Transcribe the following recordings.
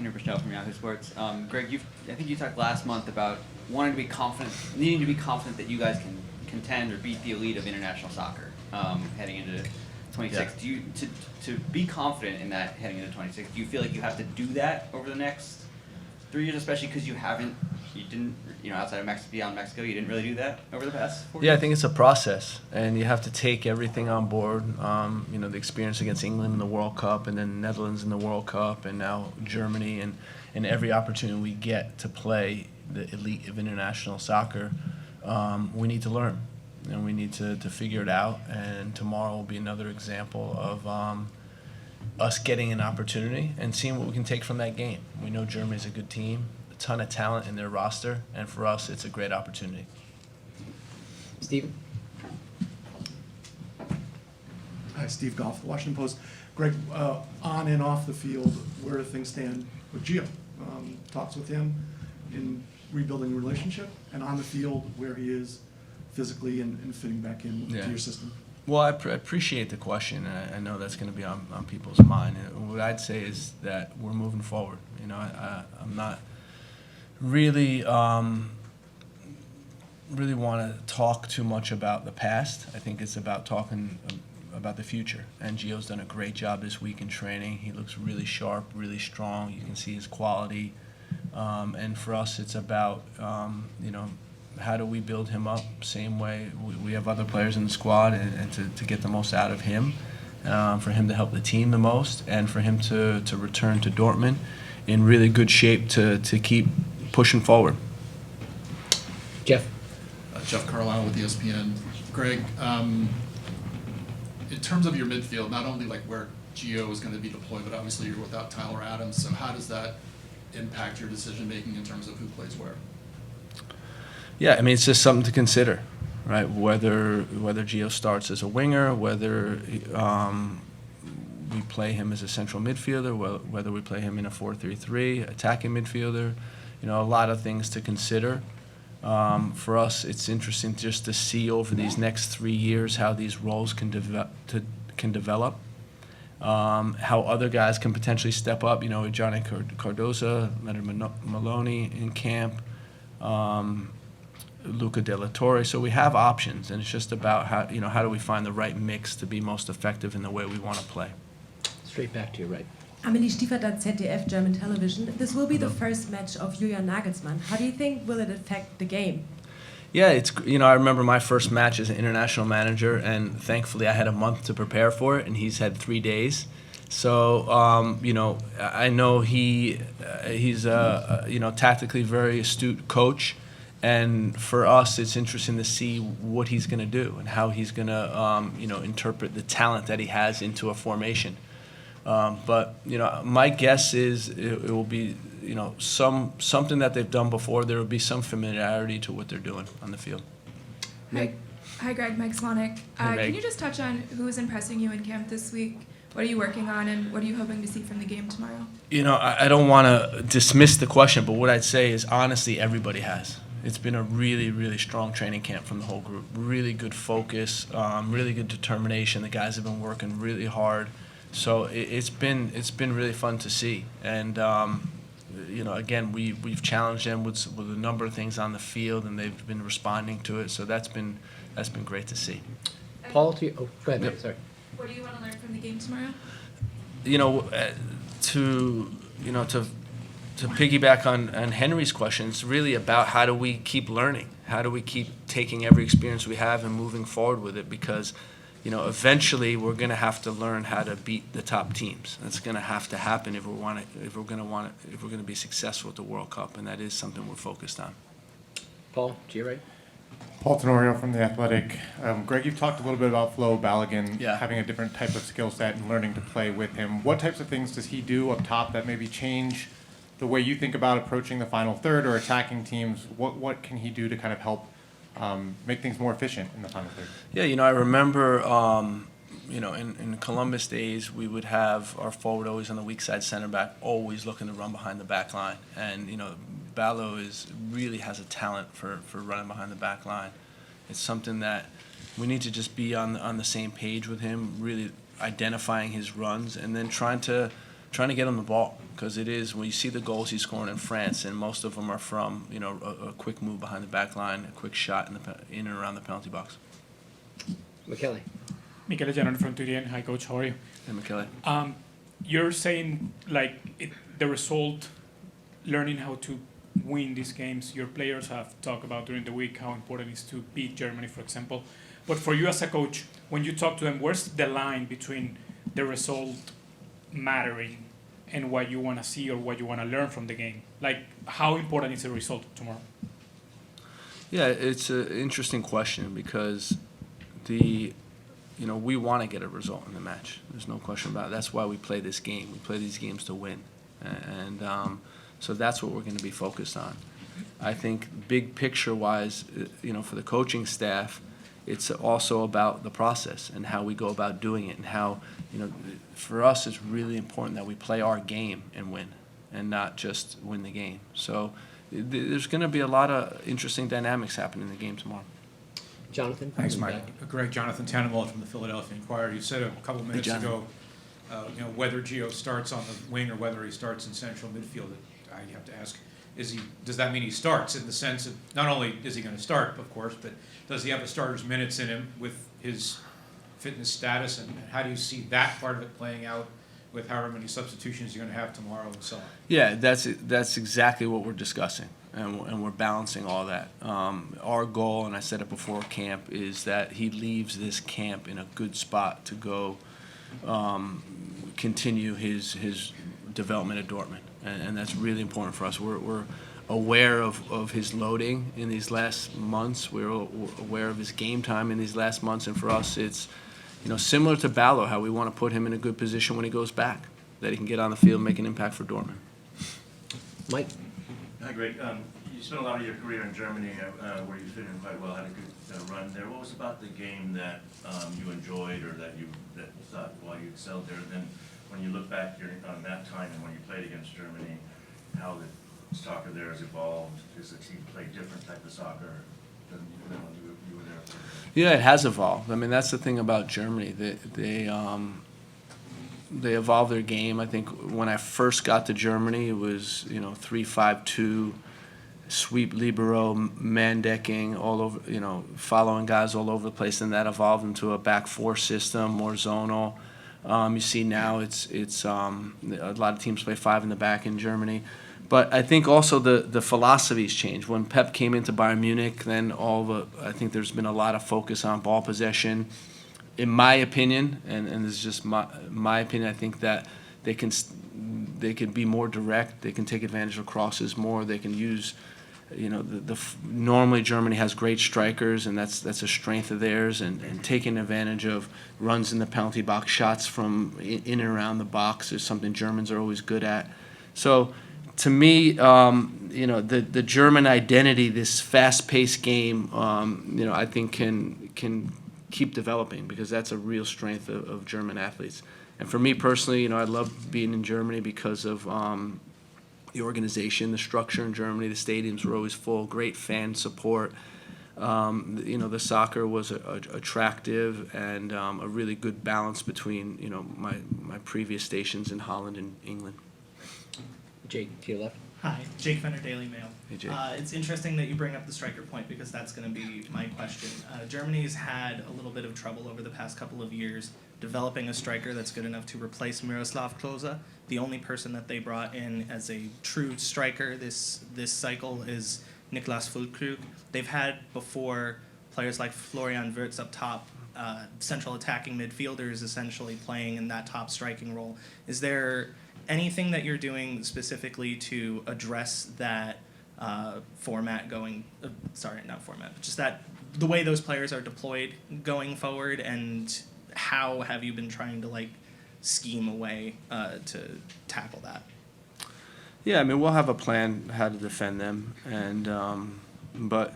Henry Brichelle from Yahoo Sports. Greg, I think you talked last month about wanting to be confident, needing to be confident that you guys can contend or beat the elite of international soccer heading into 26. Yeah. Do you to be confident in that heading into 26? Do you feel like you have to do that over the next 3 years, especially because you didn't, outside of Mexico, beyond Mexico, you didn't really do that over the past 4 years? Yeah, I think it's a process, and you have to take everything on board. The experience against England in the World Cup, and then Netherlands in the World Cup, and now Germany, and every opportunity we get to play the elite of international soccer, we need to learn, and we need to figure it out. And tomorrow will be another example of us getting an opportunity and seeing what we can take from that game. We know Germany's a good team, a ton of talent in their roster, and for us, it's a great opportunity. Steve? Hi, Steve Goff, The Washington Post. Greg, on and off the field, where do things stand with Gio? Talks with him in rebuilding a relationship, and on the field, where he is physically and fitting back in to your system. Well, I appreciate the question, and I know that's going to be on people's mind. And what I'd say is that we're moving forward. I'm not really really want to talk too much about the past. I think it's about talking about the future. And Gio's done a great job this week in training. He looks really sharp, really strong. You can see his quality. And for us, it's about how do we build him up? Same way we have other players in the squad, and to get the most out of him, for him to help the team the most, and for him to return to Dortmund in really good shape to keep pushing forward. Jeff? Jeff Carlisle with ESPN. Greg, in terms of your midfield, not only like where Gio is going to be deployed, but obviously you're without Tyler Adams, so how does that impact your decision making in terms of who plays where? Yeah, I mean, it's just something to consider, right? Whether Gio starts as a winger, whether we play him as a central midfielder, whether we play him in a 4-3-3, attacking midfielder, a lot of things to consider. For us, it's interesting just to see over these next 3 years how these roles can develop. How other guys can potentially step up. Johnny Cardoza, Leonard Maloney in camp. Luca De La Torre. So we have options, and it's just about how do we find the right mix to be most effective in the way we want to play. Straight back to your right. Amelie Stiefert at ZDF German Television. This will be the first match of Julian Nagelsmann. How do you think will it affect the game? Yeah, it's I remember my first match as an international manager, and thankfully I had a month to prepare for it, and he's had 3 days. So I know he's a tactically very astute coach. And for us, it's interesting to see what he's going to do and how he's going to, interpret the talent that he has into a formation. But my guess is it will be, something that they've done before. There will be some familiarity to what they're doing on the field. Hi, Greg. Mike Swanek. Can you just touch on who is impressing you in camp this week? What are you working on, and what are you hoping to see from the game tomorrow? I don't want to dismiss the question, but what I'd say is honestly, everybody has. It's been a really, really strong training camp from the whole group. Really good focus, really good determination. The guys have been working really hard, so it's been really fun to see. And again, we've challenged them with a number of things on the field, and they've been responding to it. So that's been great to see. Paul, go ahead. Yep. Sorry. What do you want to learn from the game tomorrow? To piggyback on Henry's question, it's really about how do we keep learning? How do we keep taking every experience we have and moving forward with it? Because, eventually we're going to have to learn how to beat the top teams. That's going to have to happen if we're going to be successful at the World Cup, and that is something we're focused on. Paul, to your right. Paul Tenorio from The Athletic. Greg, you've talked a little bit about Flo Balogun having a different type of skill set and learning to play with him. What types of things does he do up top that maybe change the way you think about approaching the final third or attacking teams? What can he do to kind of help make things more efficient in the final third? Yeah, I remember, in Columbus days, we would have our forward always on the weak side center back, always looking to run behind the back line. And, Balo really has a talent for running behind the back line. It's something that we need to just be on the same page with him, really identifying his runs and then trying to trying to get him the ball, because it is, when you see the goals he's scoring in France, and most of them are from, you know, a quick move behind the back line, a quick shot in and around the penalty box. Michele. Michele Giannone from Turin. Hi, Coach. How are you? Hey, Michele. You're saying, like, the result, learning how to win these games. Your players have talked about during the week how important it is to beat Germany, for example. But for you as a coach, when you talk to them, where's the line between the result mattering and what you want to see or what you want to learn from the game? Like, how important is the result tomorrow? Yeah, it's an interesting question, because we want to get a result in the match. There's no question about it. That's why we play this game. We play these games to win. And so that's what we're going to be focused on. I think big picture-wise, for the coaching staff, it's also about the process and how we go about doing it, and how, for us, it's really important that we play our game and win, and not just win the game. So there's going to be a lot of interesting dynamics happening in the game tomorrow. Jonathan? Thanks, Mike. Greg, Jonathan Tannenwald from the Philadelphia Inquirer. You said a couple minutes ago, whether Gio starts on the wing or whether he starts in central midfield. I have to ask, does that mean he starts, in the sense of not only is he going to start, of course, but does he have the starter's minutes in him with his fitness status, and how do you see that part of it playing out with however many substitutions you're going to have tomorrow and so on? Yeah, that's exactly what we're discussing, and we're balancing all that. Our goal, and I said it before camp, is that he leaves this camp in a good spot to go continue his development at Dortmund, and that's really important for us. We're aware of his loading in these last months. We're aware of his game time in these last months, and for us, it's similar to Ballo, how we want to put him in a good position when he goes back, that he can get on the field and make an impact for Dortmund. Mike. Hi, Greg. You spent a lot of your career in Germany, where you fit in quite well, had a good run there. What was about the game that you enjoyed, or that you thought while you excelled there? Then, when you look back on that time and when you played against Germany, how the soccer there has evolved? Does the team play different type of soccer than when you were there? Yeah, it has evolved. I mean, that's the thing about Germany. They evolve their game. I think when I first got to Germany, it was 3-5-2, sweep libero, man decking all over, following guys all over the place, and that evolved into a back four system, more zonal. You see now it's a lot of teams play five in the back in Germany. But I think also the philosophies changed. When Pep came into Bayern Munich, then I think there's been a lot of focus on ball possession. In my opinion, and this is just my opinion, I think that they can be more direct. They can take advantage of crosses more. They can use, normally Germany has great strikers, and that's a strength of theirs. And taking advantage of runs in the penalty box, shots from in and around the box is something Germans are always good at. So, to me, the German identity, this fast-paced game, I think can keep developing, because that's a real strength of German athletes. And for me personally, I love being in Germany because of the organization, the structure in Germany. The stadiums were always full, great fan support. The soccer was attractive, and a really good balance between my previous stations in Holland and England. Jake, to your left. Hi, Jake Fenner, Daily Mail. Hey, Jake. It's interesting that you bring up the striker point, because that's going to be my question. Germany's had a little bit of trouble over the past couple of years developing a striker that's good enough to replace Miroslav Klose. The only person that they brought in as a true striker this cycle is Niklas Füllkrug. They've had before players like Florian Wirtz up top, central attacking midfielders essentially playing in that top striking role. Is there anything that you're doing specifically to address that format going, not format, but just that the way those players are deployed going forward, and how have you been trying to scheme a way to tackle that? Yeah, I mean, we'll have a plan how to defend them, and but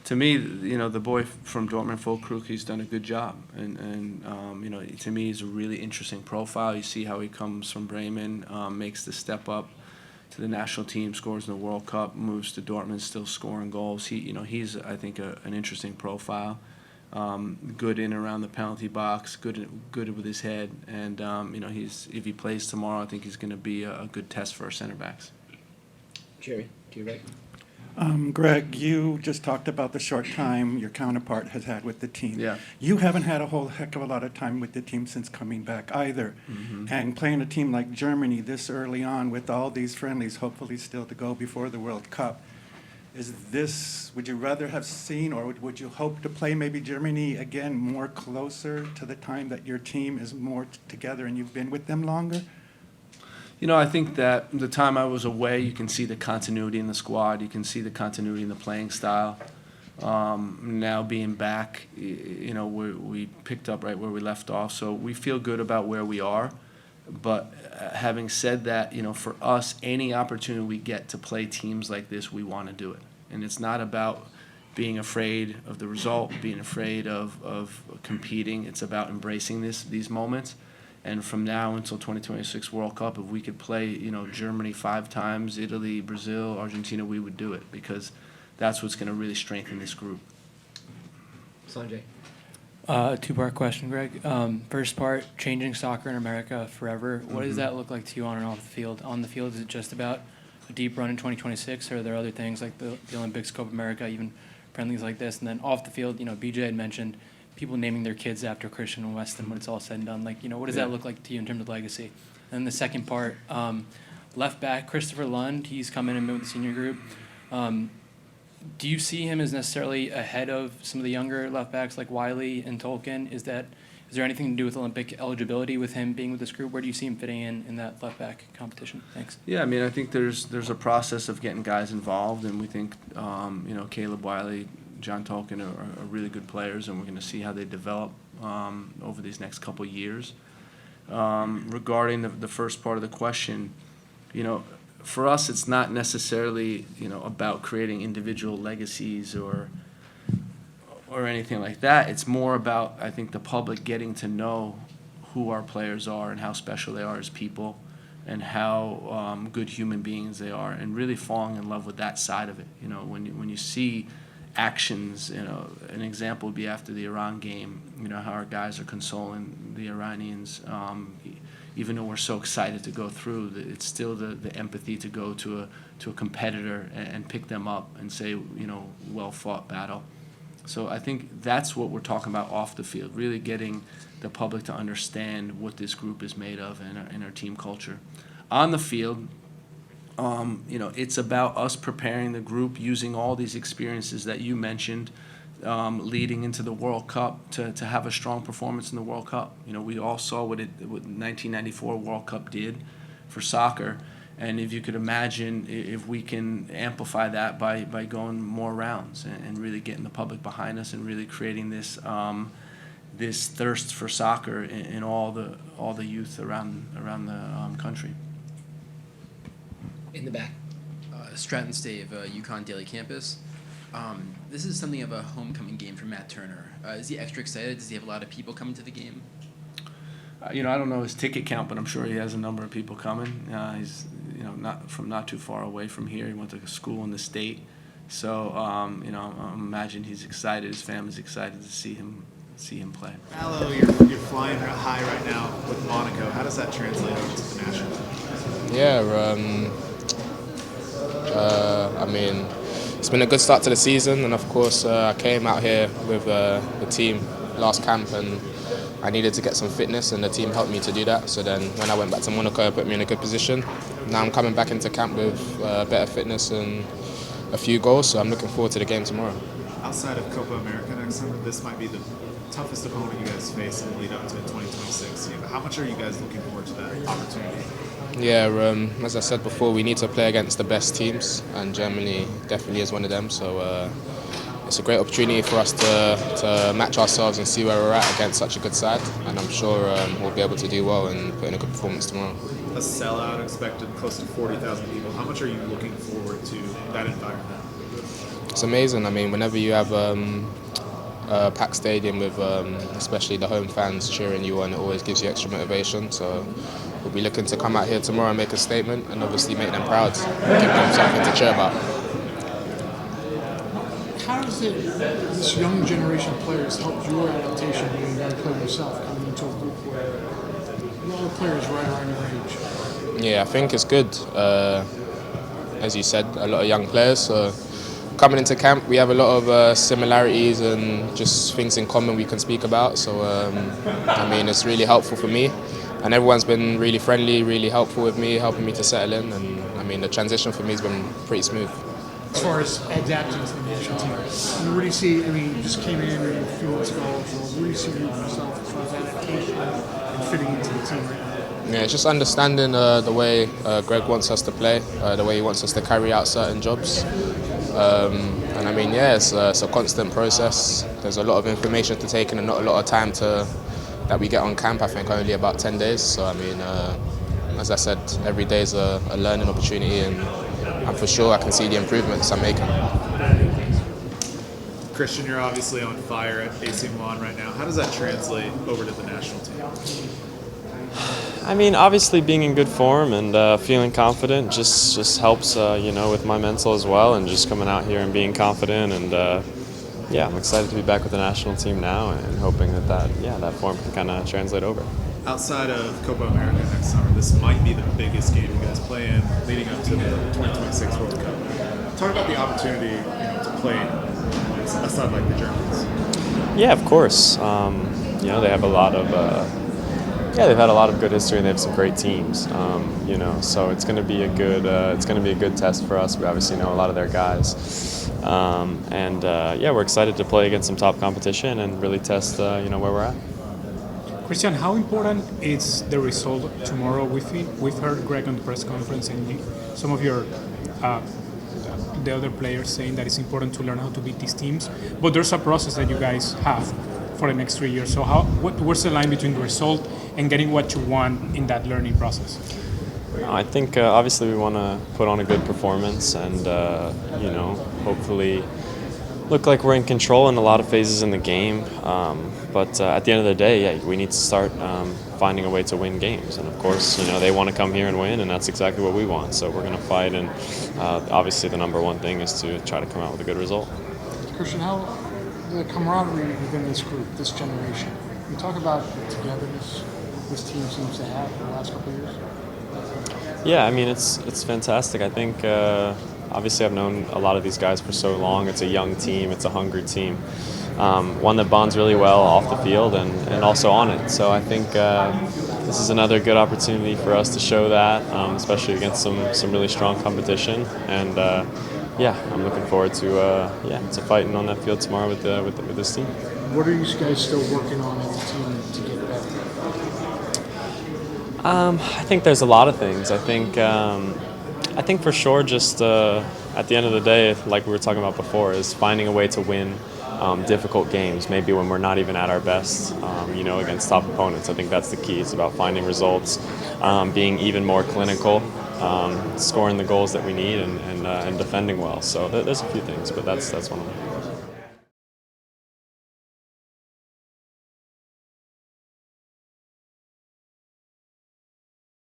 to me, the boy from Dortmund, Füllkrug, he's done a good job, and to me, he's a really interesting profile. You see how he comes from Bremen, makes the step up to the national team, scores in the World Cup, moves to Dortmund, still scoring goals. He's I think an interesting profile. good in around the penalty box, good with his head, and if he plays tomorrow, I think he's going to be a good test for our center backs. Jerry, to your right. Greg, you just talked about the short time your counterpart has had with the team. Yeah. You haven't had a whole heck of a lot of time with the team since coming back either. Mm-hmm. And playing a team like Germany this early on with all these friendlies, hopefully still to go before the World Cup, would you rather have seen, or would you hope to play maybe Germany again more closer to the time that your team is more together and you've been with them longer? I think that the time I was away, you can see the continuity in the squad. You can see the continuity in the playing style. Now being back, we picked up right where we left off. So we feel good about where we are. But having said that, for us, any opportunity we get to play teams like this, we want to do it. And it's not about being afraid of the result, being afraid of competing. It's about embracing these moments. And from now until 2026 World Cup, if we could play, Germany 5 times, Italy, Brazil, Argentina, we would do it, because that's what's going to really strengthen this group. Sanjay. Two-part question, Greg. First part, changing soccer in America forever. What does that look like to you on and off the field? On the field, is it just about a deep run in 2026, or are there other things like the Olympics, Copa America, even friendlies like this? And then off the field, BJ had mentioned people naming their kids after Christian and Weston when it's all said and done. What does that look like to you in terms of legacy? And the second part, left back, Christopher Lund, he's come in and been with the senior group. Do you see him as necessarily ahead of some of the younger left backs like Wiley and Tolkien? Is there anything to do with Olympic eligibility with him being with this group? Where do you see him fitting in that left back competition? Thanks. Yeah, I think there's a process of getting guys involved, and we think Caleb Wiley, John Tolkien are really good players, and we're going to see how they develop over these next couple years. Regarding the first part of the question, for us, it's not necessarily about creating individual legacies or anything like that. It's more about, I think, the public getting to know who our players are and how special they are as people, and how good human beings they are, and really falling in love with that side of it. When you see actions, an example would be after the Iran game, how our guys are consoling the Iranians, even though we're so excited to go through, it's still the empathy to go to a competitor and pick them up and say, well fought battle. So I think that's what we're talking about off the field, really getting the public to understand what this group is made of and our team culture. On the field, it's about us preparing the group, using all these experiences that you mentioned, leading into the World Cup to have a strong performance in the World Cup. We all saw what 1994 World Cup did for soccer, and if you could imagine if we can amplify that by going more rounds and really getting the public behind us and really creating this this thirst for soccer in all the youth around the country. In the back. Stratton Stave, UConn Daily Campus. This is something of a homecoming game for Matt Turner. Is he extra excited? Does he have a lot of people coming to the game? I don't know his ticket count, but I'm sure he has a number of people coming. He's not too far away from here. He went to school in the state, so I imagine he's excited. His family's excited to see him play. Malo, you're flying high right now with Monaco. How does that translate over to the national? Yeah, it's been a good start to the season, and of course I came out here with the team last camp, and I needed to get some fitness, and the team helped me to do that. So then when I went back to Monaco, it put me in a good position. Now I'm coming back into camp with better fitness and a few goals, so I'm looking forward to the game tomorrow. Outside of Copa America next summer, this might be the toughest opponent you guys face in the lead up to 2026. How much are you guys looking forward to that opportunity? Yeah, as I said before, we need to play against the best teams, and Germany definitely is one of them. So it's a great opportunity for us to match ourselves and see where we're at against such a good side. And I'm sure we'll be able to do well and put in a good performance tomorrow. A sellout expected, close to 40,000 people. How much are you looking forward to that environment? It's amazing. I mean, whenever you have a packed stadium with especially the home fans cheering you on, it always gives you extra motivation. So we'll be looking to come out here tomorrow and make a statement, and obviously make them proud, give them something to cheer about. how does this young generation of players help your adaptation when you're a young player yourself, coming into a group where a lot of players right around your age? Yeah, I think it's good. As you said, a lot of young players. So coming into camp, we have a lot of similarities and just things in common we can speak about. So I mean, it's really helpful for me. And everyone's been really friendly, really helpful with me, helping me to settle in. And I mean, the transition for me has been pretty smooth. As far as adapting to the national team, where do you see, I mean, you just came in a few months ago, so where do you see yourself as far as adaptation and fitting into the team right now? Yeah, it's just understanding the way Gregg wants us to play, the way he wants us to carry out certain jobs. And I mean, yeah, it's a constant process. There's a lot of information to take in and not a lot of time that we get on camp. I think only about 10 days. So I mean, as I said, every day is a learning opportunity, and for sure I can see the improvements I'm making. Christian, you're obviously on fire at AC Milan right now. How does that translate over to the national team? I mean, obviously being in good form and feeling confident just helps, you know, with my mental as well, and just coming out here and being confident. And yeah, I'm excited to be back with the national team now, and hoping that form can kind of translate over. Outside of Copa America next summer, this might be the biggest game you guys play in leading up to the 2026 World Cup. Talk about the opportunity, to play aside like the Germans. Yeah, of course. You know, they have a lot of they've had a lot of good history, and they have some great teams. So it's going to be a good test for us. We obviously know a lot of their guys, we're excited to play against some top competition and really test where we're at. Christian, how important is the result tomorrow? We've heard Gregg on the press conference and some of your the other players saying that it's important to learn how to beat these teams, but there's a process that you guys have for the next 3 years. So what's the line between the result and getting what you want in that learning process? I think obviously we want to put on a good performance and hopefully look like we're in control in a lot of phases in the game. But at the end of the day, we need to start finding a way to win games. And of course, they want to come here and win, and that's exactly what we want. So we're going to fight, and obviously the number one thing is to try to come out with a good result. Christian, how the camaraderie within this group, this generation, you talk about the togetherness this team seems to have in the last couple of years? Yeah, I mean, it's fantastic. I think obviously I've known a lot of these guys for so long. It's a young team. It's a hungry team. One that bonds really well off the field and also on it. So I think this is another good opportunity for us to show that, especially against some really strong competition. And I'm looking forward to fighting on that field tomorrow with this team. What are you guys still working on as a team to get better? I think there's a lot of things. I think for sure, just at the end of the day, like we were talking about before, is finding a way to win difficult games, maybe when we're not even at our best, against top opponents. I think that's the key. It's about finding results, being even more clinical, scoring the goals that we need, and defending well. So there's a few things, but that's one of them.